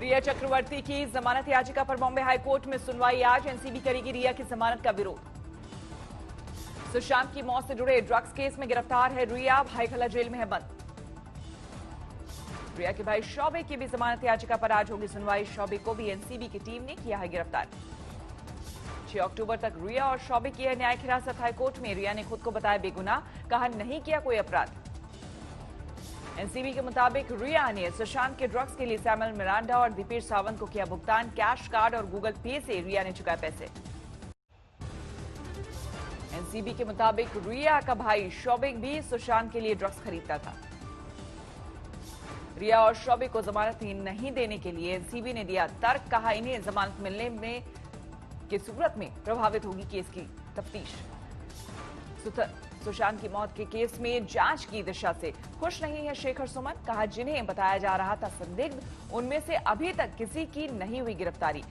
रिया चक्रवर्ती की जमानत याचिका पर बॉम्बे हाईकोर्ट में सुनवाई आज। एनसीबी करेगी रिया की जमानत का विरोध। सुशांत की मौत से जुड़े ड्रग्स केस में गिरफ्तार है रिया, भाईखला जेल में है बंद। रिया के भाई शौबे की भी जमानत याचिका पर आज होगी सुनवाई। शौबे को भी एनसीबी की टीम ने किया है गिरफ्तार। 6 अक्टूबर तक रिया और शौबे की है न्यायिक हिरासत हाईकोर्ट में। रिया ने खुद को बताया बेगुनाह, कहा नहीं किया कोई अपराध। एनसीबी के मुताबिक रिया ने सुशांत के ड्रग्स के लिए सैमुअल मिरांडा और दीपेश सावंत को किया भुगतान। कैश कार्ड और गूगल पे से रिया ने चुकाए पैसे। एनसीबी के मुताबिक रिया का भाई शौबे भी सुशांत के लिए ड्रग्स खरीदता था। रिया और शौबे को जमानत नहीं देने के लिए एनसीबी ने दिया तर्क, कहा इन्हें जमानत मिलने में की सूरत में प्रभावित होगी केस की तफ्तीश। सुशांत की मौत के केस में जांच की दिशा से खुश नहीं है शेखर सुमन, कहा जिन्हें बताया जा रहा था संदिग्ध, उनमें से अभी तक किसी की नहीं हुई गिरफ्तारी,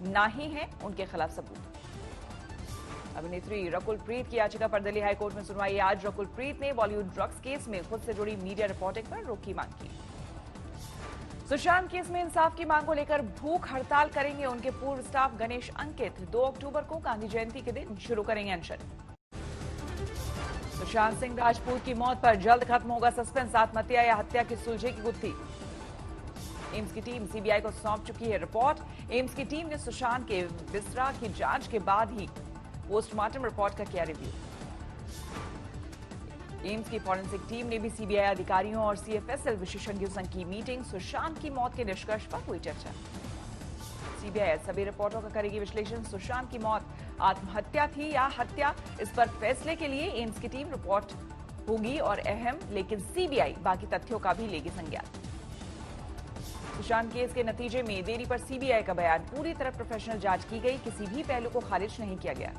ना ही है उनके खिलाफ सबूत। अभिनेत्री रकुल प्रीत की याचिका पर दिल्ली हाईकोर्ट में सुनवाई आज। रकुल प्रीत ने बॉलीवुड ड्रग्स केस में खुद से जुड़ी मीडिया रिपोर्टिंग पर रोक की मांग की। सुशांत केस में इंसाफ की मांग को लेकर भूख हड़ताल करेंगे उनके पूर्व स्टाफ गणेश अंकित। 2 अक्टूबर को गांधी जयंती के दिन शुरू करेंगे अनशन। सुशांत सिंह राजपूत की मौत पर जल्द खत्म होगा सस्पेंस, आत्महत्या या हत्या की सुलझे की गुत्थी। एम्स की टीम सीबीआई को सौंप चुकी है रिपोर्ट। एम्स की टीम ने सुशांत के बिस्तरा की जांच के बाद ही पोस्टमार्टम रिपोर्ट का किया रिव्यू। एम्स की फॉरेंसिक टीम ने भी सीबीआई अधिकारियों और सीएफएसएल विशेषज्ञों संग की मीटिंग। सुशांत की मौत के निष्कर्ष पर हुई चर्चा। सीबीआई सभी रिपोर्टों का करेगी विश्लेषण। सुशांत की मौत आत्महत्या थी या हत्या, इस पर फैसले के लिए एम्स की टीम रिपोर्ट होगी और अहम, लेकिन सीबीआई बाकी तथ्यों का भी लेगी संज्ञान। सुशांत केस के नतीजे में देरी पर सीबीआई का बयान, पूरी तरह प्रोफेशनल जांच की गई, किसी भी पहलू को खारिज नहीं किया गया।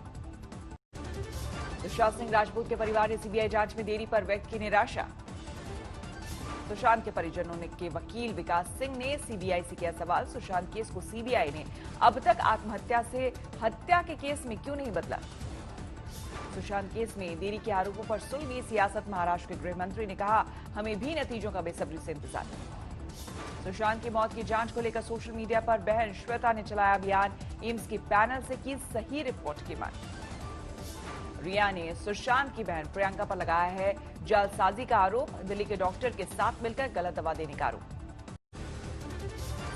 सुशांत सिंह राजपूत के परिवार ने सीबीआई जांच में देरी पर व्यक्त की निराशा। सुशांत के परिजनों के वकील विकास सिंह ने सीबीआई से किया सवाल, सुशांत केस को सीबीआई ने अब तक आत्महत्या से हत्या के केस में क्यों नहीं बदला। सुशांत केस में देरी के आरोपों पर सुलगी सियासत। महाराष्ट्र के गृह मंत्री ने कहा, हमें भी नतीजों का बेसब्री से इंतजार है। सुशांत की मौत की जांच को लेकर सोशल मीडिया पर बहन श्वेता ने चलाया अभियान। एम्स के पैनल से की सही रिपोर्ट की मांग। रिया ने सुशांत की बहन प्रियंका पर लगाया है जालसाजी का आरोप। दिल्ली के डॉक्टर के साथ मिलकर गलत दवा देने का आरोप।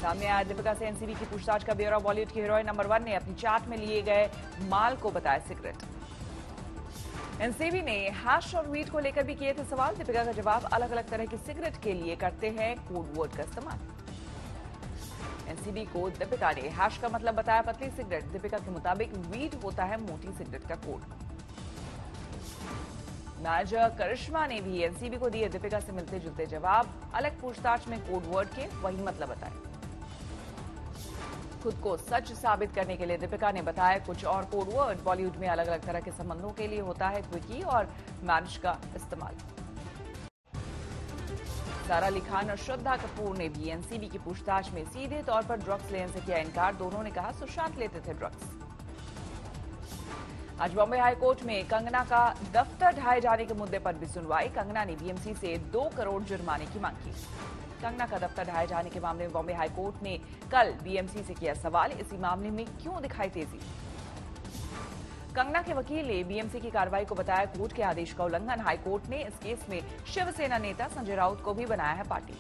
सामने आया दीपिका से एनसीबी की पूछताछ का ब्यौरा। बॉलीवुड की हीरोइन नंबर 1 ने अपनी चाट में लिए गए माल को बताया सिगरेट। एनसीबी ने हैश और वीट को लेकर भी किए थे सवाल। दीपिका का जवाब, अलग अलग तरह की सिगरेट के लिए करते हैं कोड वर्ड का इस्तेमाल। एनसीबी को दीपिका ने हैश का मतलब बताया पतली सिगरेट। दीपिका के मुताबिक वीट होता है मोटी सिगरेट का कोड। मैनेजर करिश्मा ने भी एनसीबी को दिए दीपिका से मिलते जुलते जवाब। अलग पूछताछ में कोड वर्ड के वही मतलब बताए। खुद को सच साबित करने के लिए दीपिका ने बताया कुछ और कोड वर्ड। बॉलीवुड में अलग अलग तरह के संबंधों के लिए होता है क्विकी और मैनेज का इस्तेमाल। सारा अली खान और श्रद्धा कपूर ने भी एनसीबी की पूछताछ में सीधे तौर पर ड्रग्स लेने से किया इनकार। दोनों ने कहा सुशांत लेते थे ड्रग्स। आज बॉम्बे हाईकोर्ट में कंगना का दफ्तर ढाए जाने के मुद्दे पर भी सुनवाई। कंगना ने बीएमसी से 2 करोड़ जुर्माने की मांग की। कंगना का दफ्तर ढाए जाने के मामले में बॉम्बे हाईकोर्ट ने कल बीएमसी से किया सवाल, इसी मामले में क्यों दिखाई तेजी। कंगना के वकील ने बीएमसी की कार्रवाई को बताया कोर्ट के आदेश का उल्लंघन। हाईकोर्ट ने इस केस में शिवसेना नेता संजय राउत को भी बनाया है पार्टी।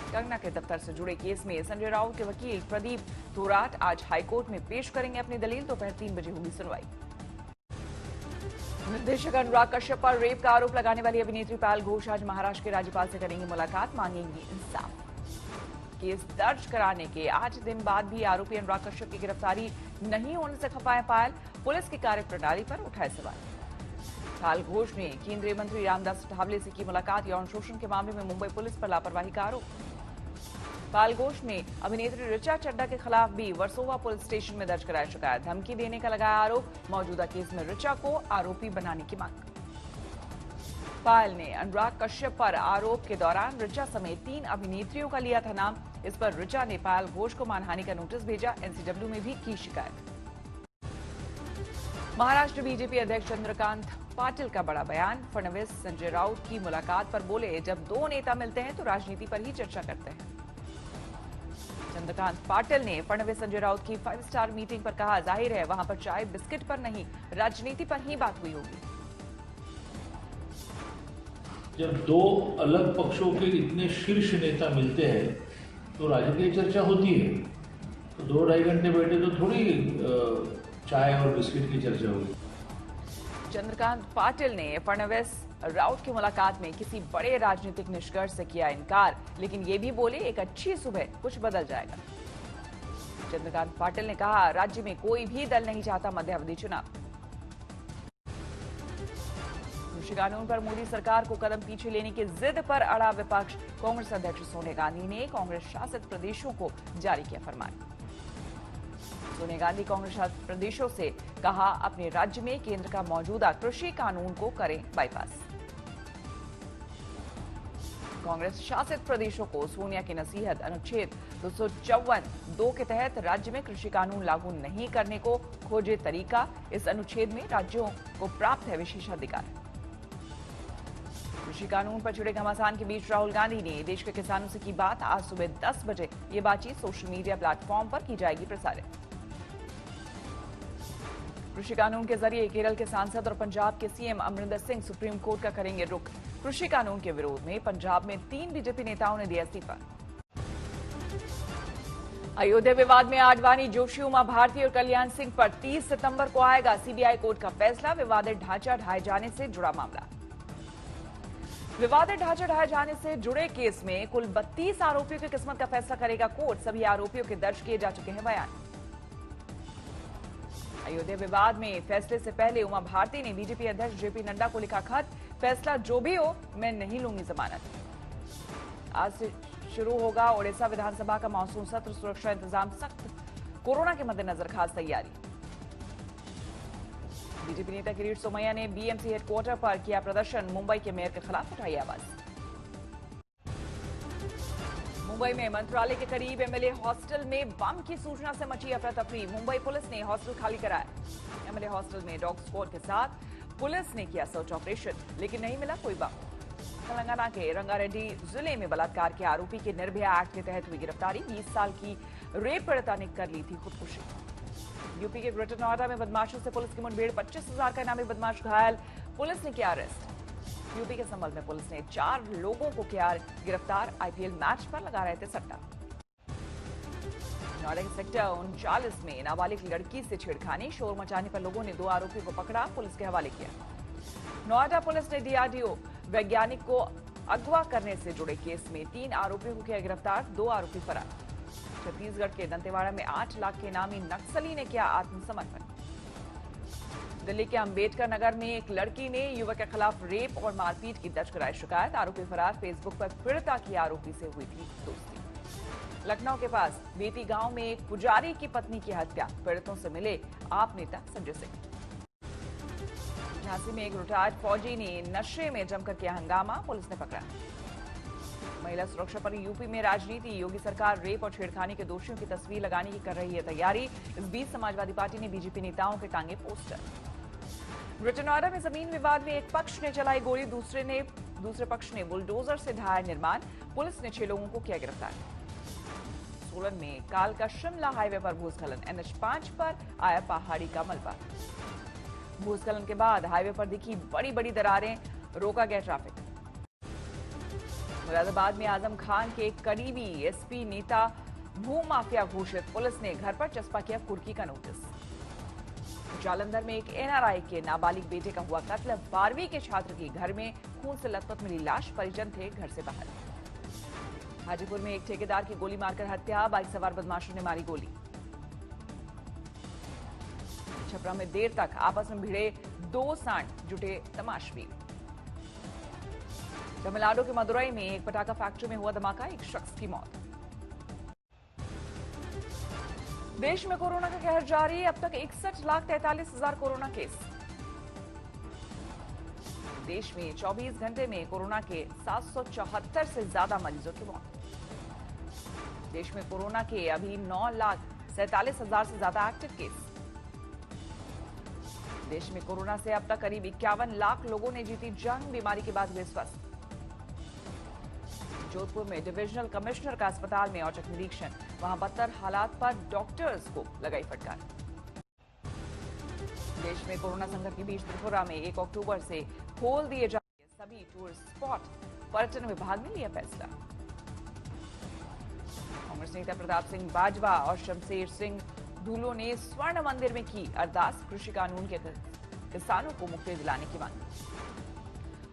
कंगना के दफ्तर से जुड़े केस में संजय राउत के वकील प्रदीप थोराट आज हाईकोर्ट में पेश करेंगे अपनी दलील। दोपहर 3 बजे होगी सुनवाई। निर्देशक अनुराग कश्यप पर रेप का आरोप लगाने वाली अभिनेत्री पायल घोष आज महाराष्ट्र के राज्यपाल से करेंगी मुलाकात, मांगेंगी इंसाफ। केस दर्ज कराने के 8 दिन बाद भी आरोपी अनुराग कश्यप की गिरफ्तारी नहीं होने से खफा है पायल। पुलिस की कार्यप्रणाली पर उठाए सवाल। पायल घोष ने केंद्रीय मंत्री रामदास अठावले से की मुलाकात। यौन शोषण के मामले में मुंबई पुलिस पर लापरवाही का आरोप। पायल घोष ने अभिनेत्री ऋचा चड्ढा के खिलाफ भी वर्सोवा पुलिस स्टेशन में दर्ज कराया शिकायत। धमकी देने का लगाया आरोप। मौजूदा केस में ऋचा को आरोपी बनाने की मांग। पायल ने अनुराग कश्यप पर आरोप के दौरान ऋचा समेत 3 अभिनेत्रियों का लिया था नाम। इस पर ऋचा ने पायल घोष को मानहानि का नोटिस भेजा। एनसीडब्ल्यू में भी की शिकायत। महाराष्ट्र बीजेपी अध्यक्ष चंद्रकांत पाटिल का बड़ा बयान। फडणवीस संजय राउत की मुलाकात पर बोले, जब 2 नेता मिलते हैं तो राजनीति पर ही चर्चा करते हैं। चंद्रकांत पाटिल ने फडणवीस संजय राउत की 5 स्टार मीटिंग पर कहा, जाहिर है वहां पर चाय बिस्किट पर नहीं, राजनीति पर ही बात हुई होगी। जब दो अलग पक्षों के इतने शीर्ष नेता मिलते हैं तो राजनीतिक चर्चा होती है। तो 2-2.5 घंटे बैठे तो थोड़ी चाय और बिस्किट की चर्चा होगी। चंद्रकांत पाटिल ने फडणवीस राउत की मुलाकात में किसी बड़े राजनीतिक निष्कर्ष से किया इनकार, लेकिन ये भी बोले एक अच्छी सुबह कुछ बदल जाएगा। चंद्रकांत पाटिल ने कहा, राज्य में कोई भी दल नहीं चाहता मध्यावधि चुनाव। कृषि कानून पर मोदी सरकार को कदम पीछे लेने की जिद पर अड़ा विपक्ष। कांग्रेस अध्यक्ष सोनिया गांधी ने कांग्रेस शासित प्रदेशों को जारी किया फरमान। सोनिया गांधी कांग्रेस शासित प्रदेशों से कहा, अपने राज्य में केंद्र का मौजूदा कृषि कानून को करें बाईपास। कांग्रेस शासित प्रदेशों को सोनिया की नसीहत, अनुच्छेद 254(2) के तहत राज्य में कृषि कानून लागू नहीं करने को खोजे तरीका। इस अनुच्छेद में राज्यों को प्राप्त है विशेषाधिकार। कृषि कानून पर छिड़े घमासान के बीच राहुल गांधी ने देश के किसानों से की बात। आज सुबह 10 बजे ये बातचीत सोशल मीडिया प्लेटफॉर्म पर की जाएगी प्रसारित। कृषि कानून के जरिए केरल के सांसद और पंजाब के CM Amarinder Singh supreme court का करेंगे रुख। कृषि कानून के विरोध में पंजाब में 3 बीजेपी नेताओं ने दिया इस्तीफा। अयोध्या विवाद में आडवाणी, जोशी, उमा भारती और कल्याण सिंह पर 30 सितंबर को आएगा सीबीआई कोर्ट का फैसला। विवादित ढांचा ढाए जाने से जुड़ा मामला। विवादित ढांचा ढाए जाने से जुड़े केस में कुल 32 आरोपियों की किस्मत का फैसला करेगा कोर्ट। सभी आरोपियों के दर्ज किए जा चुके हैं बयान। अयोध्या विवाद में फैसले से पहले उमा भारती ने बीजेपी अध्यक्ष जेपी नड्डा को लिखा खत, फैसला जो भी हो मैं नहीं लूंगी जमानत। आज से शुरू होगा ओडिशा विधानसभा का मानसून सत्र, सुरक्षा इंतजाम सख्त, कोरोना के मद्देनजर खास तैयारी। बीजेपी नेता किरीट सोमैया ने बीएमसी हेडक्वार्टर पर किया प्रदर्शन, मुंबई के मेयर के खिलाफ उठाई आवाज। मुंबई में मंत्रालय के करीब एमएलए हॉस्टल में बम की सूचना से मची अफरा तफरी। मुंबई पुलिस ने हॉस्टल खाली कराया। एमएलए हॉस्टल में डॉग स्क्वाड के साथ पुलिस ने किया सर्च ऑपरेशन, लेकिन नहीं मिला कोई बम। तेलंगाना के रंगारेड्डी जिले में बलात्कार के आरोपी की निर्भया एक्ट के तहत हुई गिरफ्तारी। 20 साल की रेप पीड़िता ने कर ली थी खुदकुशी। यूपी के ग्रेटर नोएडा में बदमाशों से पुलिस की मुठभेड़, 25,000 का इनामी बदमाश घायल, पुलिस ने किया अरेस्ट। यूपी के संभल में पुलिस ने 4 लोगों को किया गिरफ्तार, आईपीएल मैच पर लगा रहे थे सट्टा। नोएडा के सेक्टर 39 में नाबालिग लड़की से छेड़खानी, शोर मचाने पर लोगों ने 2 आरोपियों को पकड़ा, पुलिस के हवाले किया। नोएडा पुलिस ने डीआरडीओ वैज्ञानिक को अगवा करने से जुड़े केस में 3 आरोपियों को किया गिरफ्तार, 2 आरोपी फरार। छत्तीसगढ़ के दंतेवाड़ा में 8 लाख के इनामी नक्सली ने किया आत्मसमर्पण। दिल्ली के अंबेडकर नगर में एक लड़की ने युवक के खिलाफ रेप और मारपीट की दर्ज कराई शिकायत, आरोपी फरार। फेसबुक पर पीड़िता की आरोपी से हुई थी दोस्ती। लखनऊ के पास बेती गांव में एक पुजारी की पत्नी की हत्या, पीड़ितों से मिले आप नेता संजय सिंह। झांसी में एक रिटायर्ड फौजी ने नशे में जमकर किया हंगामा, पुलिस ने पकड़ा। महिला सुरक्षा पर यूपी में राजनीति, योगी सरकार रेप और छेड़खानी के दोषियों की तस्वीर लगाने की कर रही है तैयारी। इस बीच समाजवादी पार्टी ने बीजेपी नेताओं के टांगे पोस्टर। ग्रेटर नोएडा में जमीन विवाद में एक पक्ष ने चलाई गोली, दूसरे पक्ष ने बुलडोजर से ढाया निर्माण, पुलिस ने 6 लोगों को किया गिरफ्तार। सोलन में कालका शिमला हाईवे पर भूस्खलन, NH5 पर आया पहाड़ी का मलबा। भूस्खलन के बाद हाईवे पर दिखी बड़ी बड़ी दरारें, रोका गया ट्रैफिक। मुरादाबाद में आजम खान के करीबी एसपी नेता भू माफिया घोषित, पुलिस ने घर पर चस्पा किया कुर्की का नोटिस। जालंधर में एक एनआरआई के नाबालिग बेटे का हुआ कत्ल, 12वीं के छात्र की घर में खून से लथपथ मिली लाश, परिजन थे घर से बाहर। हाजीपुर में एक ठेकेदार की गोली मारकर हत्या, बाइक सवार बदमाशों ने मारी गोली। छपरा में देर तक आपस में भिड़े 2 सांड, जुटे तमाशबीन। तमिलनाडु के मदुरई में एक पटाखा फैक्ट्री में हुआ धमाका, एक शख्स की मौत। देश में कोरोना का कहर जारी, अब तक 61,43,000 कोरोना केस। देश में 24 घंटे में कोरोना के 774 से ज्यादा मरीजों की मौत। देश में कोरोना के अभी 9,47,000 से ज्यादा एक्टिव केस। देश में कोरोना से अब तक करीब 51 लाख लोगों ने जीती जंग, बीमारी के बाद हुए स्वस्थ। जोधपुर में डिविजनल कमिश्नर का अस्पताल में औचक निरीक्षण, वहां बदतर हालात पर डॉक्टर्स को लगाई फटकार। देश में कोरोना संकट के बीच त्रिपुरा में 1 अक्टूबर से खोल दिए जाएंगे सभी टूरिस्ट स्पॉट, पर्यटन विभाग ने लिया फैसला। कांग्रेस नेता प्रताप सिंह बाजवा और शमशेर सिंह ढूलो ने स्वर्ण मंदिर में की अरदास, कृषि कानून के किसानों को मुक्ति दिलाने की मांग।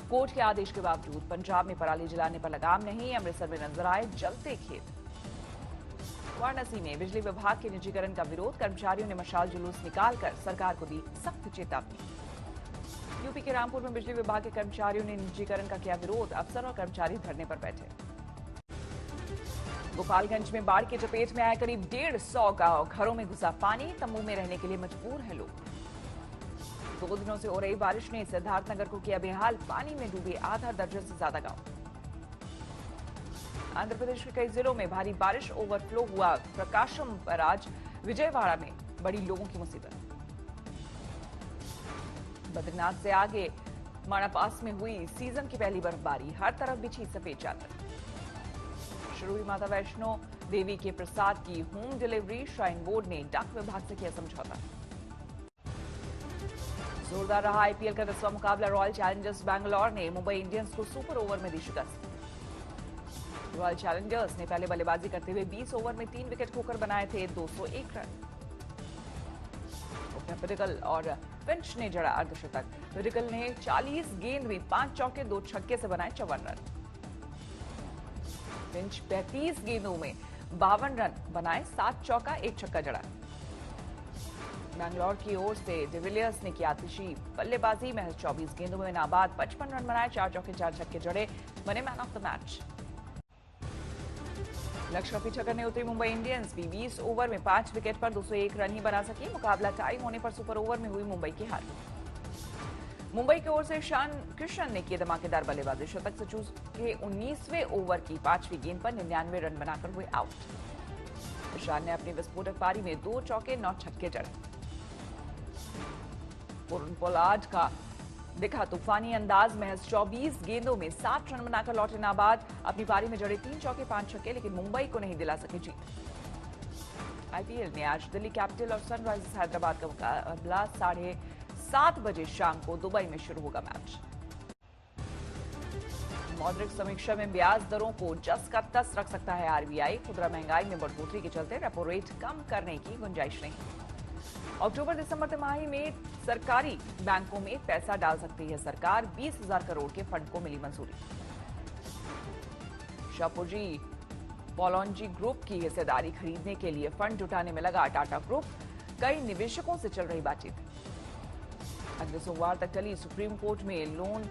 कोर्ट के आदेश के बावजूद पंजाब में पराली जलाने पर लगाम नहीं, अमृतसर में नजर आए जलते खेत। वाराणसी में बिजली विभाग के निजीकरण का विरोध, कर्मचारियों ने मशाल जुलूस निकालकर सरकार को दी सख्त चेतावनी। यूपी के रामपुर में बिजली विभाग के कर्मचारियों ने निजीकरण का किया विरोध, अफसर और कर्मचारी धरने पर बैठे। गोपालगंज में बाढ़ की चपेट में आए करीब 150 गांव, घरों में घुसा पानी, तंबू में रहने के लिए मजबूर है लोग। 2 दिनों से हो रही बारिश ने सिद्धार्थनगर को किया बेहाल, पानी में डूबे आधा दर्जन से ज्यादा गांव। आंध्र प्रदेश के कई जिलों में भारी बारिश, ओवरफ्लो हुआ प्रकाशम बराज, विजयवाड़ा में बड़ी लोगों की मुसीबत। बद्रीनाथ से आगे माणापास में हुई सीजन की पहली बर्फबारी, हर तरफ बिछी सफेद चादर। शुरू हुई माता वैष्णो देवी के प्रसाद की होम डिलीवरी, श्राइन बोर्ड ने डाक विभाग से किया समझौता। जोरदार रहा आईपीएल का 10वां मुकाबला, रॉयल चैलेंजर्स बैंगलोर ने मुंबई इंडियंस को सुपर ओवर में दी शिकस्त। रॉयल चैलेंजर्स ने पहले बल्लेबाजी करते हुए 20 ओवर में 3 विकेट खोकर बनाए थे 201 रन। पिडिकल और फिंच ने जड़ा अर्धशतक, पिडिकल ने 40 गेंद में 5 चौके 2 छक्के से बनाए 54 रन। फिंच 35 गेंदों में 52 रन बनाए, 7 चौका 1 छक्का जड़ा। बैंगलोर की ओर से डिविलियर्स ने किया आतिशी बल्लेबाजी, महज 24 गेंदों में नाबाद 55 रन बनाए, 4 चौके 4 छक्के जड़े, बने मैन ऑफ द मैच। लक्ष्य का पीछा करने उतरी मुंबई इंडियंस भी 20 ओवर में 5 विकेट पर 201 रन ही बना सकी। मुकाबला टाई होने पर सुपर ओवर में हुई मुंबई की हार। मुंबई की ओर से ईशान किशन ने की धमाकेदार बल्लेबाजी, शतक से चूक के 19वें ओवर की 5वीं गेंद पर 99 रन बनाकर हुए आउट। ईशान ने अपनी विस्फोटक पारी में 2 चौके 9 छक्के जड़े। पुरन पोलार्ड का दिखा तूफानी अंदाज, महज 24 गेंदों में 60 रन बनाकर लौटे नाबाद, अपनी पारी में जड़े 3 चौके 5 छक्के, लेकिन मुंबई को नहीं दिला सके जीत। आईपीएल में आज दिल्ली कैपिटल और सनराइजर्स हैदराबाद का मुकाबला 7:30 बजे शाम को दुबई में शुरू होगा मैच। मौद्रिक समीक्षा में ब्याज दरों को जस का तस रख सकता है आरबीआई, खुदरा महंगाई में बढ़ोतरी के चलते रेपो रेट कम करने की गुंजाइश नहीं। अक्टूबर दिसंबर तिमाही में सरकारी बैंकों में पैसा डाल सकती है सरकार, 20,000 करोड़ के फंड को मिली मंजूरी। शाहपुरी पॉलोंजी ग्रुप की हिस्सेदारी खरीदने के लिए फंड जुटाने में लगा टाटा ग्रुप, कई निवेशकों से चल रही बातचीत। अगले सोमवार तक चली सुप्रीम कोर्ट में लोन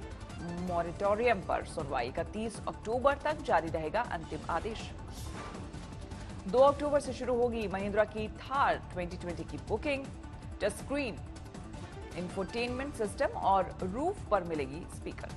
मॉरिटोरियम पर सुनवाई, 31 अक्टूबर तक जारी रहेगा अंतिम आदेश। 2 अक्टूबर से शुरू होगी महिंद्रा की थार 2020 की booking, touch screen, infotainment system और रूफ पर मिलेगी स्पीकर।